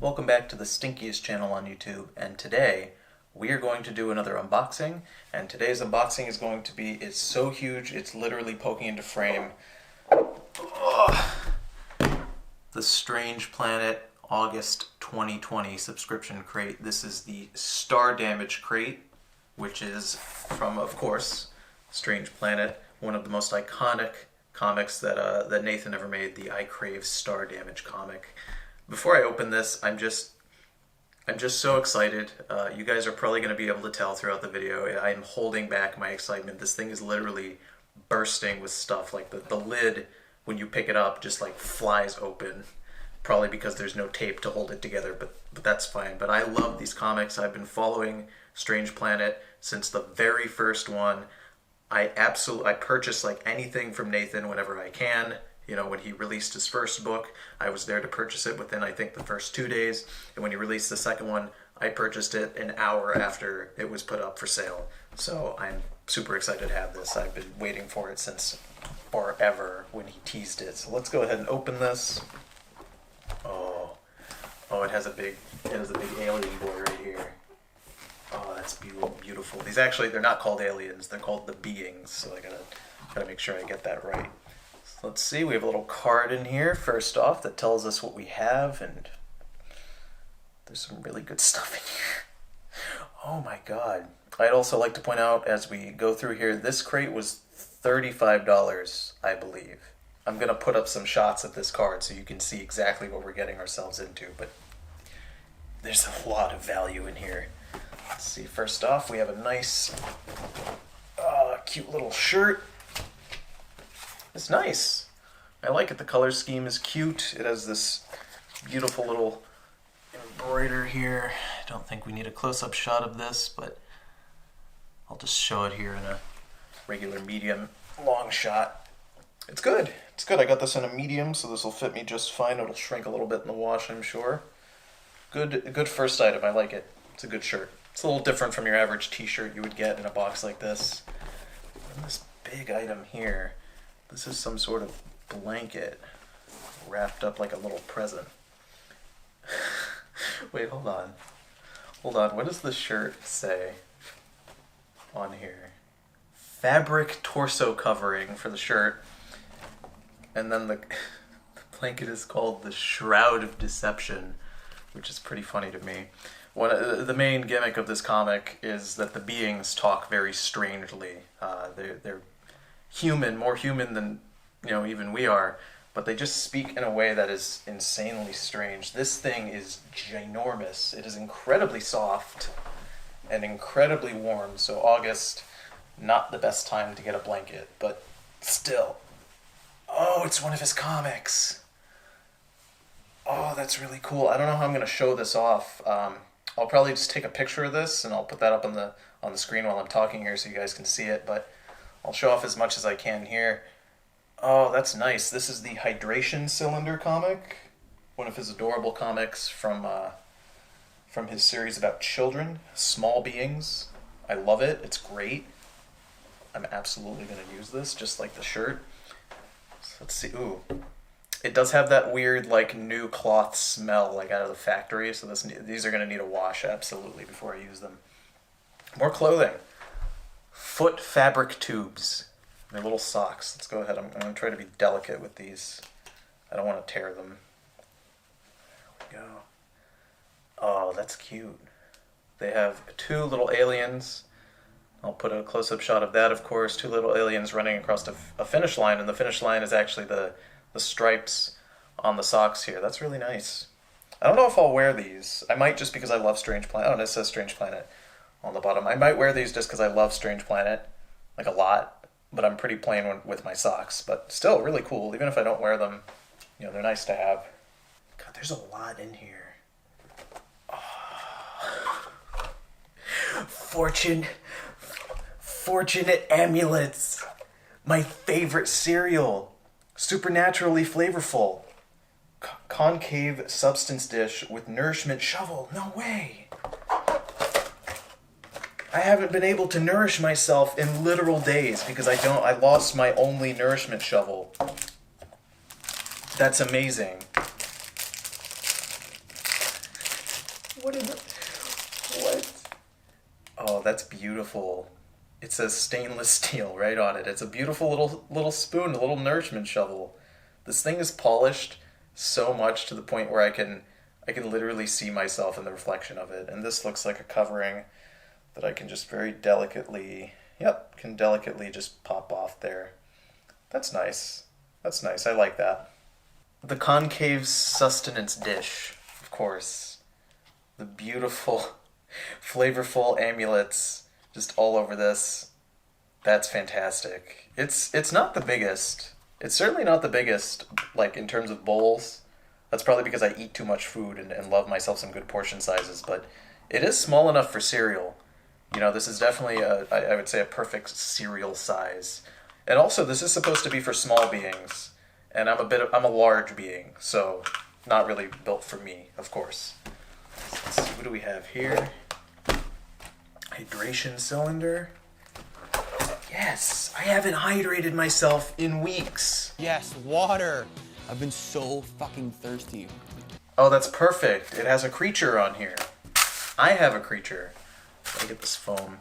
Welcome back to the stinkiest channel on YouTube, and today we are going to do another unboxing, and today's unboxing is going to be, it's so huge, it's literally poking into frame. Ugh. The Strange Planet August 2020 subscription crate. This is the Star Damage crate, which is from, of course, Strange Planet, one of the most iconic comics that Nathan ever made, the I Crave Star Damage comic. Before I open this, I'm just so excited. You guys are probably going to be able to tell throughout the video. I'm holding back my excitement. This thing is literally bursting with stuff. Like the lid, when you pick it up, just like flies open. Probably because there's no tape to hold it together, but that's fine. But I love these comics. I've been following Strange Planet since the very first one. I purchase like anything from Nathan whenever I can. You know, when he released his first book, I was there to purchase it within, I think, the first 2 days. And when he released the second one, I purchased it an hour after it was put up for sale. So I'm super excited to have this. I've been waiting for it since forever when he teased it. So let's go ahead and open this. Oh, it has a big alien boy right here. Oh, that's beautiful. These actually, they're not called aliens. They're called the beings. So I gotta make sure I get that right. Let's see, we have a little card in here, first off, that tells us what we have, and there's some really good stuff in here. Oh my god. I'd also like to point out, as we go through here, this crate was $35, I believe. I'm going to put up some shots of this card so you can see exactly what we're getting ourselves into, but there's a lot of value in here. Let's see, first off, we have a nice, cute little shirt. It's nice. I like it. The color scheme is cute. It has this beautiful little embroider here. I don't think we need a close-up shot of this, but I'll just show it here in a regular medium long shot. It's good. It's good. I got this in a medium, so this will fit me just fine. It'll shrink a little bit in the wash, I'm sure. Good first item. I like it. It's a good shirt. It's a little different from your average t-shirt you would get in a box like this. And this big item here. This is some sort of blanket wrapped up like a little present. Wait, hold on. What does the shirt say on here? Fabric torso covering for the shirt. And then the blanket is called the Shroud of Deception, which is pretty funny to me. The main gimmick of this comic is that the beings talk very strangely. They're human, more human than, even we are, but they just speak in a way that is insanely strange. This thing is ginormous. It is incredibly soft and incredibly warm, so August, not the best time to get a blanket, but still. Oh, it's one of his comics. Oh, that's really cool. I don't know how I'm going to show this off. I'll probably just take a picture of this, and I'll put that up on the screen while I'm talking here so you guys can see it, but I'll show off as much as I can here. Oh, that's nice. This is the Hydration Cylinder comic, one of his adorable comics from his series about children, small beings. I love it. It's great. I'm absolutely going to use this, just like the shirt. So let's see. Ooh. It does have that weird, new cloth smell, out of the factory, so these are going to need a wash, absolutely, before I use them. More clothing. Foot fabric tubes. They're little socks. Let's go ahead. I'm going to try to be delicate with these. I don't want to tear them. There we go. Oh, that's cute. They have two little aliens. I'll put a close-up shot of that, of course. Two little aliens running across a finish line, and the finish line is actually the stripes on the socks here. That's really nice. I don't know if I'll wear these. I might, just because I love Strange Planet. Oh, it says Strange Planet on the bottom. I might wear these just because I love Strange Planet, a lot, but I'm pretty plain with my socks. But still, really cool. Even if I don't wear them, they're nice to have. God, there's a lot in here. Oh. Fortunate amulets. My favorite cereal. Supernaturally flavorful. Concave substance dish with nourishment shovel. No way. I haven't been able to nourish myself in literal days because I lost my only nourishment shovel. That's amazing. that's beautiful. It says stainless steel right on it. It's a beautiful little spoon, a little nourishment shovel. This thing is polished so much to the point where I can literally see myself in the reflection of it. And this looks like a covering that I can just very delicately, yep, can delicately just pop off there. That's nice. That's nice. I like that. The concave sustenance dish, of course. The beautiful, flavorful amulets just all over this. That's fantastic. It's not the biggest. It's certainly not the biggest, like, in terms of bowls. That's probably because I eat too much food and love myself some good portion sizes, but it is small enough for cereal. You know, this is definitely, I would say, a perfect cereal size. And also, this is supposed to be for small beings, and I'm a large being, so not really built for me, of course. Let's see, what do we have here? Hydration cylinder. Yes, I haven't hydrated myself in weeks. Yes, water. I've been so fucking thirsty. Oh, that's perfect. It has a creature on here. I have a creature. Let me get this foam.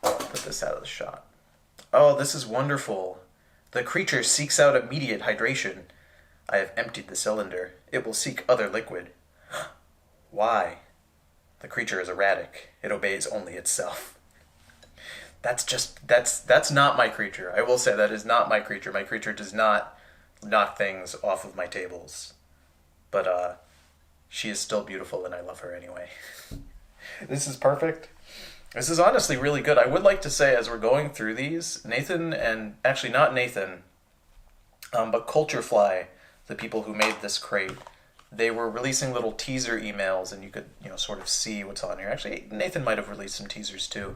Put this out of the shot. Oh, this is wonderful. The creature seeks out immediate hydration. I have emptied the cylinder. It will seek other liquid. Why? The creature is erratic. It obeys only itself. That's not my creature. I will say that is not my creature. My creature does not knock things off of my tables. But she is still beautiful and I love her anyway. This is perfect. This is honestly really good. I would like to say, as we're going through these, Nathan and, actually not Nathan, but Culturefly, the people who made this crate, they were releasing little teaser emails and you could, sort of see what's on here. Actually, Nathan might have released some teasers too.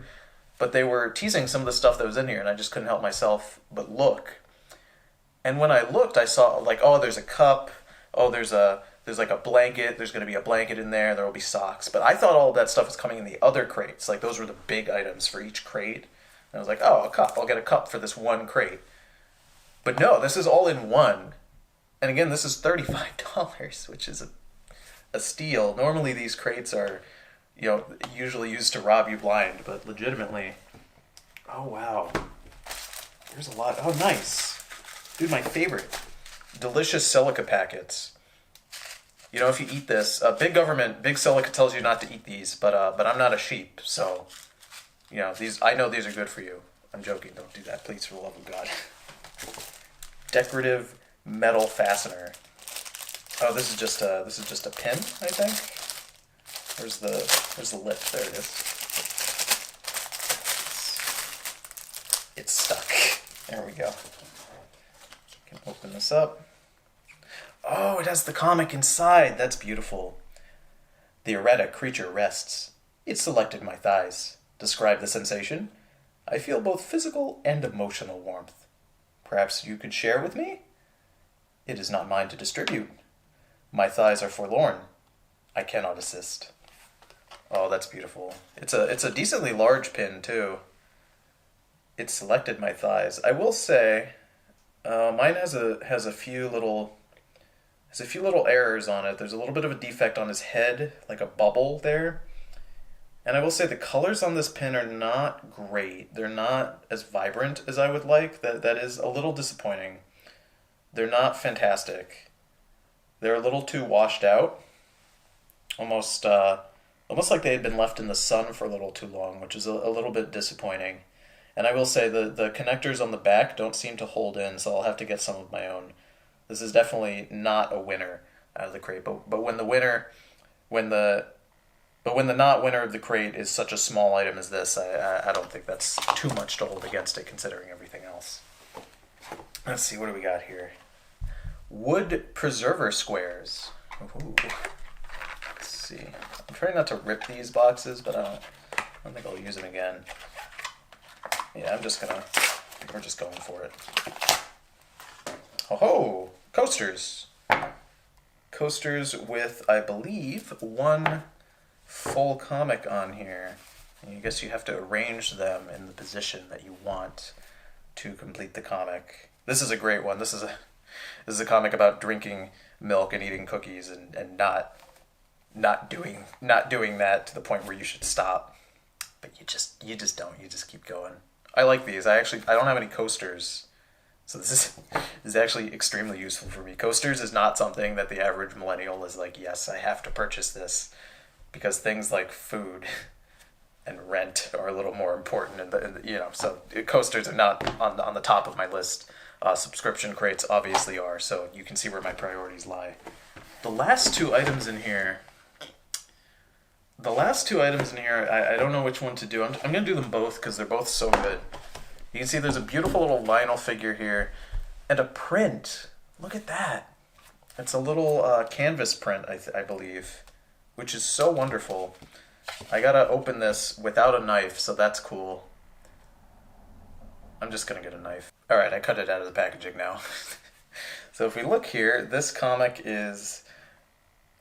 But they were teasing some of the stuff that was in here and I just couldn't help myself but look. And when I looked, I saw, like, oh, there's a cup. Oh, there's like a blanket. There's going to be a blanket in there. There will be socks. But I thought all of that stuff was coming in the other crates. Like, those were the big items for each crate. And I was like, oh, a cup. I'll get a cup for this one crate. But no, this is all in one. And again, this is $35, which is a steal. Normally these crates are, usually used to rob you blind. But legitimately, oh, wow. There's a lot. Oh, nice. Dude, my favorite. Delicious Silica packets. If you eat this, Big Silica tells you not to eat these, but I'm not a sheep, so, I know these are good for you. I'm joking, don't do that, please, for the love of God. Decorative metal fastener. Oh, this is just a pin, I think. Where's the lip? There it is. It's stuck. There we go. Can open this up. Oh, it has the comic inside. That's beautiful. The erratic creature rests. It selected my thighs. Describe the sensation. I feel both physical and emotional warmth. Perhaps you could share with me? It is not mine to distribute. My thighs are forlorn. I cannot assist. Oh, that's beautiful. It's a decently large pin, too. It selected my thighs. I will say, mine has a few little errors on it. There's a little bit of a defect on his head, like a bubble there. And I will say the colors on this pin are not great. They're not as vibrant as I would like. That is a little disappointing. They're not fantastic. They're a little too washed out. Almost like they had been left in the sun for a little too long, which is a little bit disappointing. And I will say the connectors on the back don't seem to hold in, so I'll have to get some of my own. This is definitely not a winner out of the crate. But when the not winner of the crate is such a small item as this, I don't think that's too much to hold against it, considering everything else. Let's see, what do we got here? Wood preserver squares. Ooh. Let's see. I'm trying not to rip these boxes, but I don't think I'll use them again. Yeah, we're just going for it. Oh, coasters. Coasters with, I believe, one full comic on here. And I guess you have to arrange them in the position that you want to complete the comic. This is a great one. This is a comic about drinking milk and eating cookies and not doing that to the point where you should stop. but you just don't. You just keep going. I like these. I don't have any coasters, so this is actually extremely useful for me. Coasters is not something that the average millennial is like, yes, I have to purchase this, because things like food and rent are a little more important, so coasters are not on the top of my list. Subscription crates obviously are, so you can see where my priorities lie. The last two items in here, I don't know which one to do. I'm going to do them both because they're both so good. You can see there's a beautiful little vinyl figure here and a print. Look at that. It's a little canvas print, I believe, which is so wonderful. I got to open this without a knife, so that's cool. I'm just going to get a knife. All right, I cut it out of the packaging now. So if we look here, this comic is...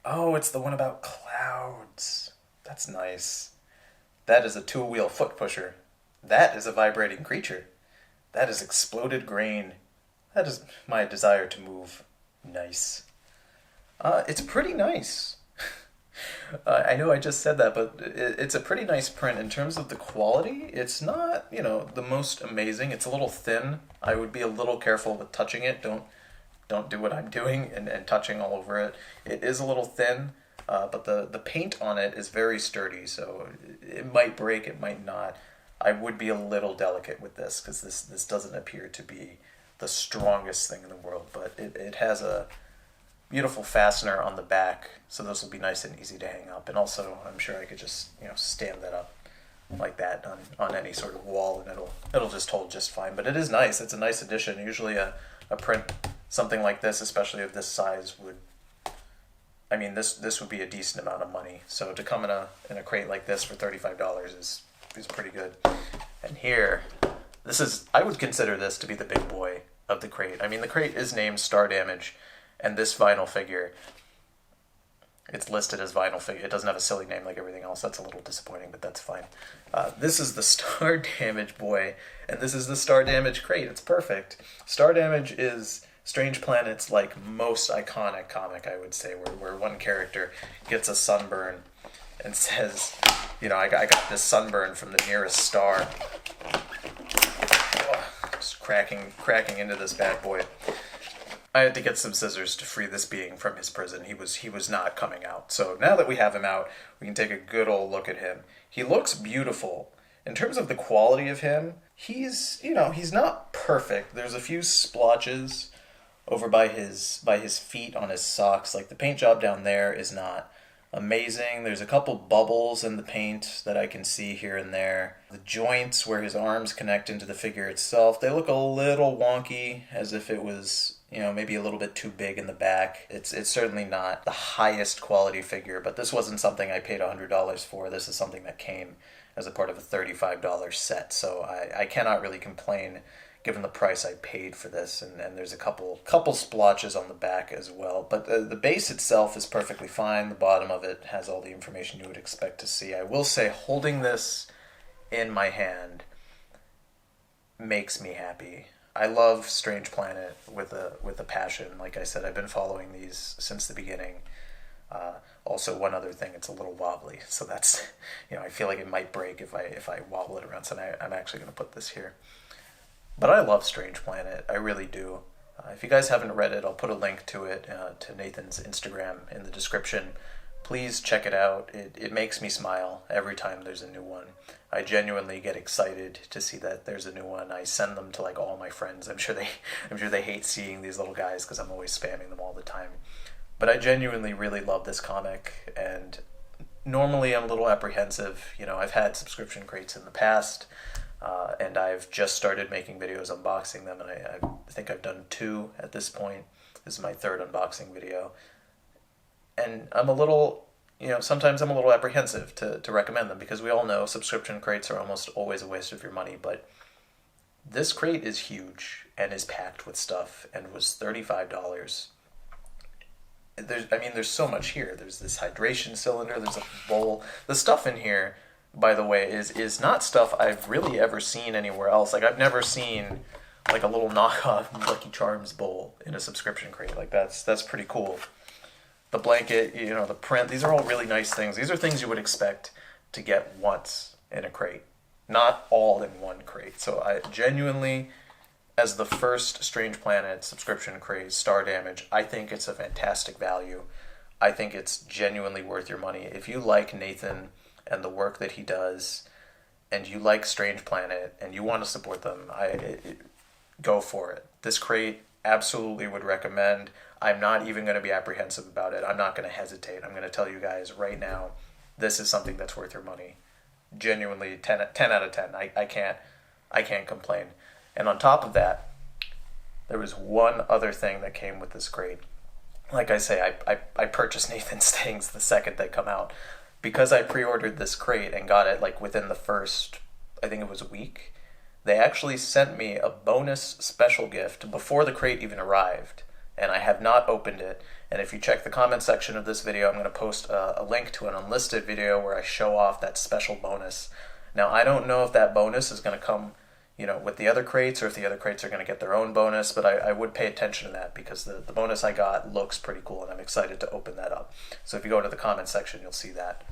Oh, it's the one about clouds. That's nice. That is a two-wheel foot pusher. That is a vibrating creature. That is exploded grain. That is my desire to move. Nice. It's pretty nice. I know I just said that, but it's a pretty nice print. In terms of the quality, it's not, the most amazing. It's a little thin. I would be a little careful with touching it. Don't do what I'm doing and touching all over it. It is a little thin, but the paint on it is very sturdy, so it might break, it might not. I would be a little delicate with this, because this doesn't appear to be the strongest thing in the world, but it has a beautiful fastener on the back, so this will be nice and easy to hang up. And also, I'm sure I could just stand that up like that on any sort of wall, and it'll just hold just fine. But it is nice. It's a nice addition. Usually a print something like this, especially of this size, this would be a decent amount of money. So to come in a crate like this for $35 is pretty good. And here, I would consider this to be the big boy of the crate. The crate is named Star Damage, and this vinyl figure, it's listed as vinyl figure. It doesn't have a silly name like everything else. That's a little disappointing, but that's fine. This is the Star Damage boy, and this is the Star Damage crate. It's perfect. Star Damage is Strange Planet's most iconic comic, I would say, where one character gets a sunburn and says, I got this sunburn from the nearest star. Just cracking into this bad boy. I had to get some scissors to free this being from his prison. He was not coming out. So now that we have him out, we can take a good old look at him. He looks beautiful. In terms of the quality of him, he's not perfect. There's a few splotches over by his feet on his socks. The paint job down there is not amazing. There's a couple bubbles in the paint that I can see here and there. The joints where his arms connect into the figure itself, they look a little wonky, as if it was maybe a little bit too big in the back. It's certainly not the highest quality figure, but this wasn't something I paid $100 for. This is something that came as a part of a $35 set, so I cannot really complain given the price I paid for this. And there's a couple splotches on the back as well, but the base itself is perfectly fine. The bottom of it has all the information you would expect to see. I will say, holding this in my hand makes me happy. I love Strange Planet with a passion. Like I said, I've been following these since the beginning. Also, one other thing, it's a little wobbly, so that's, I feel like it might break if I wobble it around, so I'm actually going to put this here. But I love Strange Planet, I really do. If you guys haven't read it, I'll put a link to it, to Nathan's Instagram in the description. Please check it out. It makes me smile every time there's a new one. I genuinely get excited to see that there's a new one. I send them to all my friends. I'm sure they hate seeing these little guys because I'm always spamming them all the time. But I genuinely really love this comic, and normally I'm a little apprehensive. I've had subscription crates in the past, and I've just started making videos unboxing them, and I think I've done 2 at this point. This is my 3rd unboxing video. And I'm a little, sometimes I'm a little apprehensive to recommend them, because we all know subscription crates are almost always a waste of your money, but this crate is huge and is packed with stuff and was $35. There's so much here. There's this hydration cylinder, there's a bowl. The stuff in here, by the way, is not stuff I've really ever seen anywhere else. I've never seen a little knockoff Lucky Charms bowl in a subscription crate. That's pretty cool. The blanket, the print, these are all really nice things. These are things you would expect to get once in a crate, not all in one crate. So I genuinely, as the first Strange Planet subscription crate, Star Damage, I think it's a fantastic value. I think it's genuinely worth your money. If you like Nathan and the work that he does, and you like Strange Planet, and you want to support them, go for it. This crate, absolutely would recommend. I'm not even going to be apprehensive about it. I'm not going to hesitate. I'm going to tell you guys right now, this is something that's worth your money. Genuinely, 10 out of 10. I can't complain. And on top of that, there was one other thing that came with this crate. Like I say, I purchased Nathan's things the second they come out. Because I pre-ordered this crate and got it like within the first, I think it was a week, they actually sent me a bonus special gift before the crate even arrived. And I have not opened it. And if you check the comment section of this video, I'm going to post a link to an unlisted video where I show off that special bonus. Now, I don't know if that bonus is going to come, with the other crates, or if the other crates are going to get their own bonus, but I would pay attention to that, because the bonus I got looks pretty cool, and I'm excited to open that up. So if you go to the comment section, you'll see that.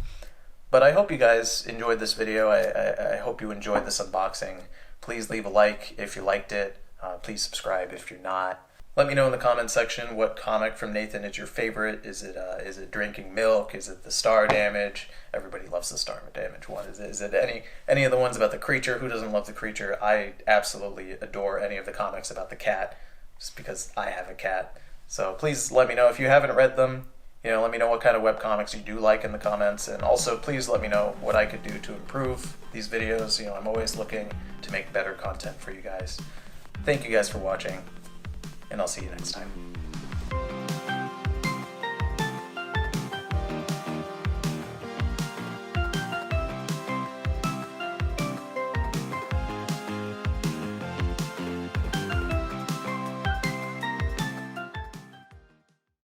But I hope you guys enjoyed this video. I hope you enjoyed this unboxing. Please leave a like if you liked it. Please subscribe if you're not. Let me know in the comment section what comic from Nathan is your favorite. Is it Drinking Milk? Is it the Star Damage? Everybody loves the Star Damage one. Is it any of the ones about the creature? Who doesn't love the creature? I absolutely adore any of the comics about the cat, just because I have a cat. So please let me know if you haven't read them. Let me know what kind of webcomics you do like in the comments, and also please let me know what I could do to improve these videos. I'm always looking to make better content for you guys. Thank you guys for watching, and I'll see you next time.